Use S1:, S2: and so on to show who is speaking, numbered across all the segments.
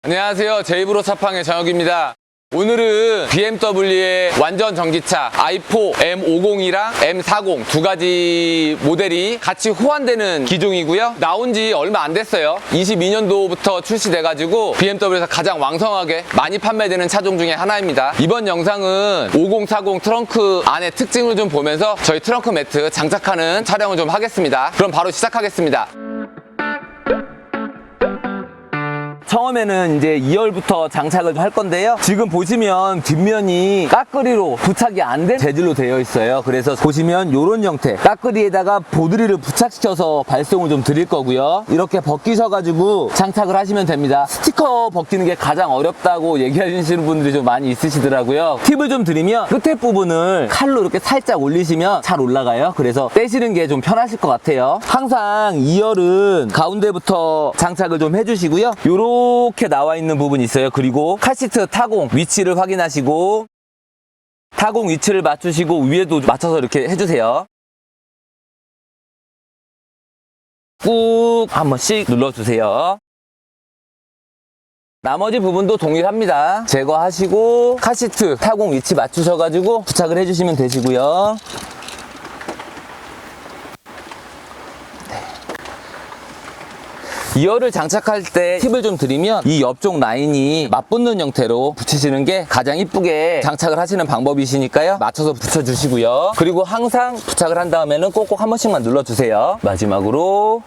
S1: 안녕하세요. 제이브로 차팡의 정혁입니다. 오늘은 BMW의 완전 전기차 i4 M50이랑 M40 두 가지 모델이 같이 호환되는 기종이고요. 나온 지 얼마 안 됐어요. 22년도부터 출시돼가지고 BMW에서 가장 왕성하게 많이 판매되는 차종 중에 하나입니다. 이번 영상은 5040 트렁크 안의 특징을 좀 보면서 저희 트렁크 매트 장착하는 촬영을 좀 하겠습니다. 그럼 바로 시작하겠습니다. 처음에는 이제 2열부터 장착을 할 건데요. 지금 보시면 뒷면이 까끄리로 부착이 안 된 재질로 되어 있어요. 그래서 보시면 이런 형태, 까끄리에다가 보드리를 부착시켜서 발송을 좀 드릴 거고요. 이렇게 벗기셔가지고 장착을 하시면 됩니다. 스티커 벗기는 게 가장 어렵다고 얘기하시는 분들이 좀 많이 있으시더라고요. 팁을 좀 드리면 끝에 부분을 칼로 이렇게 살짝 올리시면 잘 올라가요. 그래서 떼시는 게 좀 편하실 것 같아요. 항상 2열은 가운데부터 장착을 좀 해주시고요. 이렇게 나와 있는 부분이 있어요. 그리고 카시트 타공 위치를 확인하시고 타공 위치를 맞추시고 위에도 맞춰서 이렇게 해주세요. 꾹 한 번씩 눌러주세요. 나머지 부분도 동일합니다. 제거하시고 카시트 타공 위치 맞추셔가지고 부착을 해주시면 되시고요. 2열을 장착할 때 팁을 좀 드리면 이 옆쪽 라인이 맞붙는 형태로 붙이시는 게 가장 이쁘게 장착을 하시는 방법이시니까요. 맞춰서 붙여주시고요. 그리고 항상 부착을 한 다음에는 꼭꼭 한 번씩만 눌러주세요. 마지막으로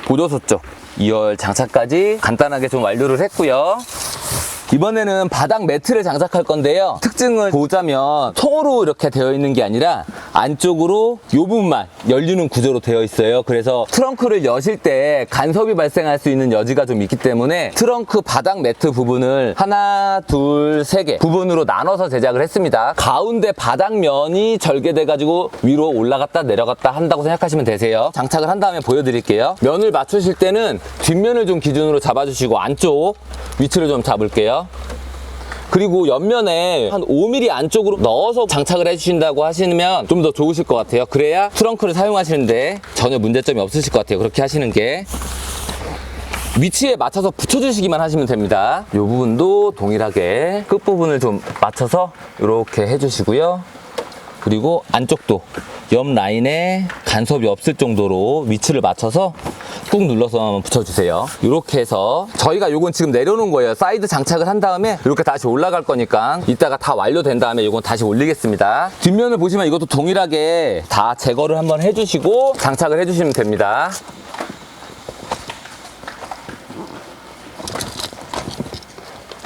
S1: 보조소 쪽 2열 장착까지 간단하게 좀 완료를 했고요. 이번에는 바닥 매트를 장착할 건데요. 특징을 보자면 통으로 이렇게 되어 있는 게 아니라 안쪽으로 이 부분만 열리는 구조로 되어 있어요. 그래서 트렁크를 여실 때 간섭이 발생할 수 있는 여지가 좀 있기 때문에 트렁크 바닥 매트 부분을 하나, 둘, 세 개 부분으로 나눠서 제작을 했습니다. 가운데 바닥면이 절개돼가지고 위로 올라갔다 내려갔다 한다고 생각하시면 되세요. 장착을 한 다음에 보여드릴게요. 면을 맞추실 때는 뒷면을 좀 기준으로 잡아주시고 안쪽 위치를 좀 잡을게요. 그리고 옆면에 한 5mm 안쪽으로 넣어서 장착을 해주신다고 하시면 좀 더 좋으실 것 같아요. 그래야 트렁크를 사용하시는데 전혀 문제점이 없으실 것 같아요. 그렇게 하시는 게. 위치에 맞춰서 붙여주시기만 하시면 됩니다. 이 부분도 동일하게 끝부분을 좀 맞춰서 이렇게 해주시고요. 그리고 안쪽도 옆 라인에 간섭이 없을 정도로 위치를 맞춰서 꾹 눌러서 한번 붙여주세요. 이렇게 해서 저희가 요건 지금 내려놓은 거예요. 사이드 장착을 한 다음에 이렇게 다시 올라갈 거니까 이따가 다 완료된 다음에 요건 다시 올리겠습니다. 뒷면을 보시면 이것도 동일하게 다 제거를 한번 해주시고 장착을 해주시면 됩니다.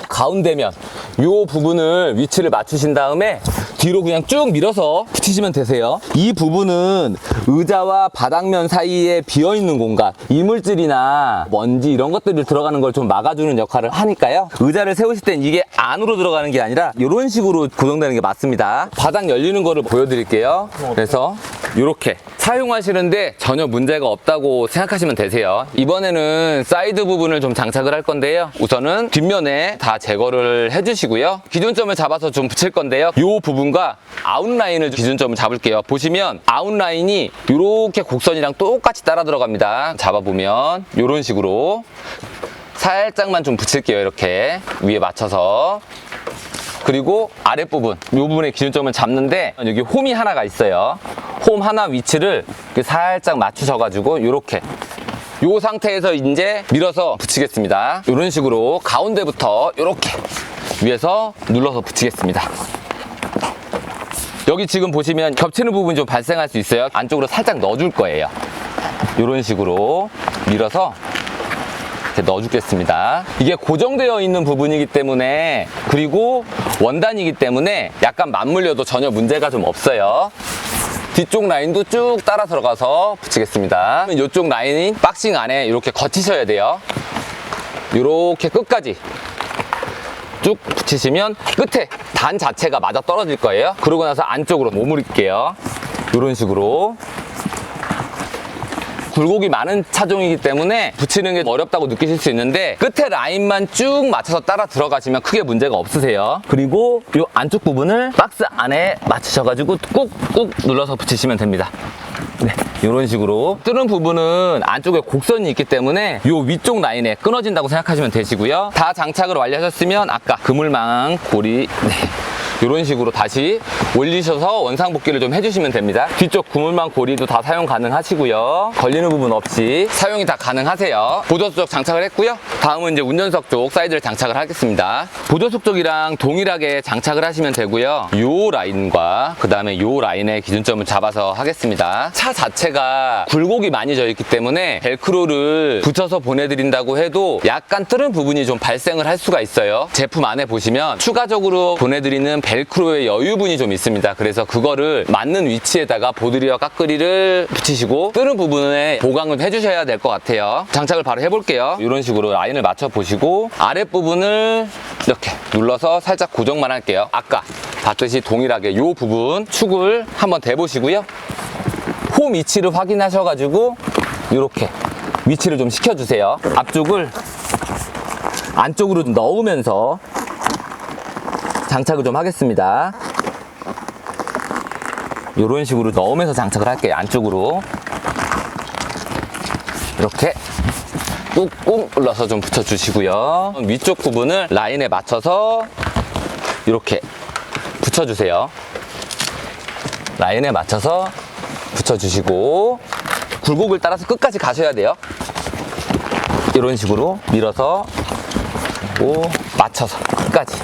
S1: 가운데면 이 부분을 위치를 맞추신 다음에 뒤로 그냥 쭉 밀어서 붙이시면 되세요. 이 부분은 의자와 바닥면 사이에 비어있는 공간, 이물질이나 먼지 이런 것들이 들어가는 걸 좀 막아주는 역할을 하니까요. 의자를 세우실 땐 이게 안으로 들어가는 게 아니라 이런 식으로 고정되는 게 맞습니다. 바닥 열리는 거를 보여드릴게요. 그래서 이렇게 사용하시는데 전혀 문제가 없다고 생각하시면 되세요. 이번에는 사이드 부분을 좀 장착을 할 건데요. 우선은 뒷면에 다 제거를 해주시고요. 기준점을 잡아서 좀 붙일 건데요. 이 부분과 아웃라인을 기준점을 잡을게요. 보시면 아웃라인이 이렇게 곡선이랑 똑같이 따라 들어갑니다. 잡아보면 이런 식으로 살짝만 좀 붙일게요. 이렇게 위에 맞춰서. 그리고 아랫부분, 이 부분의 기준점을 잡는데 여기 홈이 하나가 있어요. 홈 하나 위치를 살짝 맞추셔가지고 이렇게 이 상태에서 이제 밀어서 붙이겠습니다. 이런 식으로 가운데부터 이렇게 위에서 눌러서 붙이겠습니다. 여기 지금 보시면 겹치는 부분이 좀 발생할 수 있어요. 안쪽으로 살짝 넣어줄 거예요. 이런 식으로 밀어서 이렇게 넣어주겠습니다. 이게 고정되어 있는 부분이기 때문에, 그리고 원단이기 때문에 약간 맞물려도 전혀 문제가 좀 없어요. 뒤쪽 라인도 쭉 따라 들어가서 붙이겠습니다. 이쪽 라인이 박싱 안에 이렇게 거치셔야 돼요. 이렇게 끝까지 쭉 붙이시면 끝에 단 자체가 맞아 떨어질 거예요. 그러고 나서 안쪽으로 오므릴게요. 이런 식으로 굴곡이 많은 차종이기 때문에 붙이는 게 어렵다고 느끼실 수 있는데 끝에 라인만 쭉 맞춰서 따라 들어가시면 크게 문제가 없으세요. 그리고 이 안쪽 부분을 박스 안에 맞추셔가지고 꾹꾹 눌러서 붙이시면 됩니다. 네, 이런 식으로 뚫은 부분은 안쪽에 곡선이 있기 때문에 이 위쪽 라인에 끊어진다고 생각하시면 되시고요. 다 장착을 완료하셨으면 아까 그물망 고리 이런 식으로 다시 올리셔서 원상복귀를 좀 해주시면 됩니다. 뒤쪽 그물망 고리도 다 사용 가능하시고요. 걸리는 부분 없이 사용이 다 가능하세요. 보조석 쪽 장착을 했고요. 다음은 이제 운전석 쪽 사이드를 장착을 하겠습니다. 보조석 쪽이랑 동일하게 장착을 하시면 되고요. 요 라인과 그 다음에 요 라인의 기준점을 잡아서 하겠습니다. 차 자체가 굴곡이 많이 져 있기 때문에 벨크로를 붙여서 보내드린다고 해도 약간 뜰은 부분이 좀 발생을 할 수가 있어요. 제품 안에 보시면 추가적으로 보내드리는 벨크로의 여유분이 좀 있습니다. 그래서 그거를 맞는 위치에다가 보드리와 깍그리를 붙이시고 뜰은 부분에 보강을 해주셔야 될 것 같아요. 장착을 바로 해볼게요. 이런 식으로 라인을 맞춰 보시고 아랫부분을 이렇게 눌러서 살짝 고정만 할게요. 아까 봤듯이 동일하게 이 부분 축을 한번 대보시고요. 홈 위치를 확인하셔가지고 이렇게 위치를 좀 시켜주세요. 앞쪽을 안쪽으로 넣으면서 장착을 좀 하겠습니다. 이런 식으로 넣으면서 장착을 할게요. 안쪽으로 이렇게 꾹꾹 눌러서 좀 붙여주시고요. 위쪽 부분을 라인에 맞춰서 이렇게 붙여주세요. 라인에 맞춰서 붙여주시고 굴곡을 따라서 끝까지 가셔야 돼요. 이런 식으로 밀어서 그리고 맞춰서 끝까지.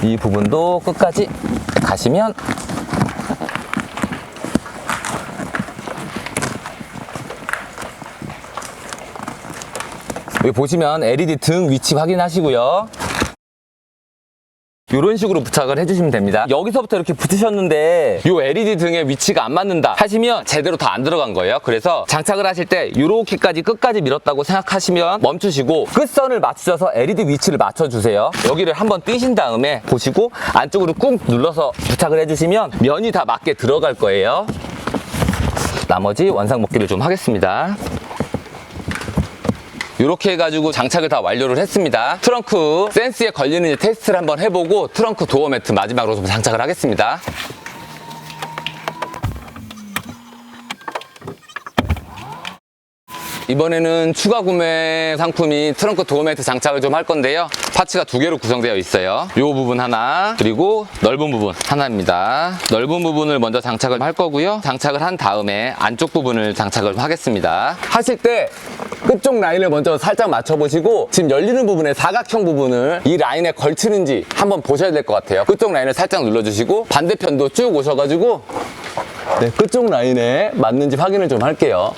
S1: 이 부분도 끝까지 가시면 여기 보시면 LED 등 위치 확인하시고요. 이런 식으로 부착을 해주시면 됩니다. 여기서부터 이렇게 붙으셨는데 이 LED 등의 위치가 안 맞는다 하시면 제대로 다 안 들어간 거예요. 그래서 장착을 하실 때 이렇게까지 끝까지 밀었다고 생각하시면 멈추시고 끝선을 맞추셔서 LED 위치를 맞춰주세요. 여기를 한번 띄신 다음에 보시고 안쪽으로 꾹 눌러서 부착을 해주시면 면이 다 맞게 들어갈 거예요. 나머지 원상복귀를 좀 하겠습니다. 이렇게 해가지고 장착을 다 완료를 했습니다. 트렁크 센스에 걸리는지 테스트를 한번 해보고 트렁크 도어 매트 마지막으로 좀 장착을 하겠습니다. 이번에는 추가 구매 상품이 트렁크 도어 매트 장착을 좀 할 건데요. 파츠가 2개로 구성되어 있어요. 이 부분 하나, 그리고 넓은 부분 하나입니다. 넓은 부분을 먼저 장착을 할 거고요. 장착을 한 다음에 안쪽 부분을 장착을 하겠습니다. 하실 때 끝쪽 라인을 먼저 살짝 맞춰보시고 지금 열리는 부분에 사각형 부분을 이 라인에 걸치는지 한번 보셔야 될 것 같아요. 끝쪽 라인을 살짝 눌러주시고 반대편도 쭉 오셔가지고 끝쪽 라인에 맞는지 확인을 좀 할게요.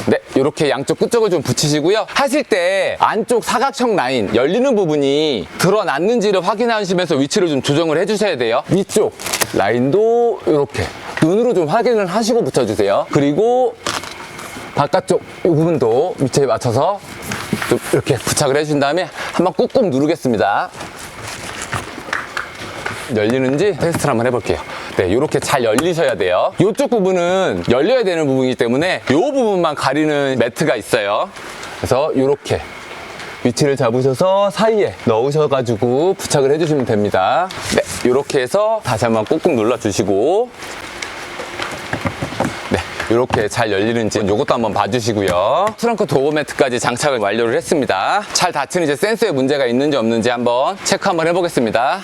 S1: 네, 이렇게 양쪽 끝쪽을 좀 붙이시고요. 하실 때 안쪽 사각형 라인 열리는 부분이 드러났는지를 확인하시면서 위치를 좀 조정을 해주셔야 돼요. 위쪽 라인도 이렇게 눈으로 좀 확인을 하시고 붙여주세요. 그리고 바깥쪽 이 부분도 위치에 맞춰서 좀 이렇게 부착을 해준 다음에 한번 꾹꾹 누르겠습니다. 열리는지 테스트를 한번 해볼게요. 네, 이렇게 잘 열리셔야 돼요. 이쪽 부분은 열려야 되는 부분이기 때문에 이 부분만 가리는 매트가 있어요. 그래서 이렇게 위치를 잡으셔서 사이에 넣으셔가지고 부착을 해주시면 됩니다. 네, 이렇게 해서 다시 한번 꾹꾹 눌러주시고 네, 이렇게 잘 열리는지 이것도 한번 봐주시고요. 트렁크 도어 매트까지 장착을 완료를 했습니다. 잘 닫히는 이제 센서에 문제가 있는지 없는지 한번 체크 한번 해보겠습니다.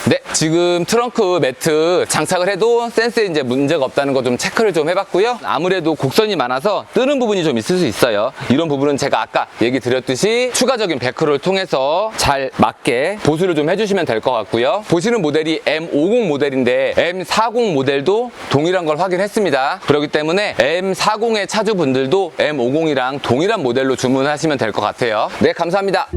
S1: 네, 지금 트렁크 매트 장착을 해도 센스에 이제 문제가 없다는 거 좀 체크를 좀 해봤고요. 아무래도 곡선이 많아서 뜨는 부분이 좀 있을 수 있어요. 이런 부분은 제가 아까 얘기 드렸듯이 추가적인 베크로를 통해서 잘 맞게 보수를 좀 해주시면 될 것 같고요. 보시는 모델이 M50 모델인데 M40 모델도 동일한 걸 확인했습니다. 그렇기 때문에 M40의 차주분들도 M50이랑 동일한 모델로 주문하시면 될 것 같아요. 네, 감사합니다.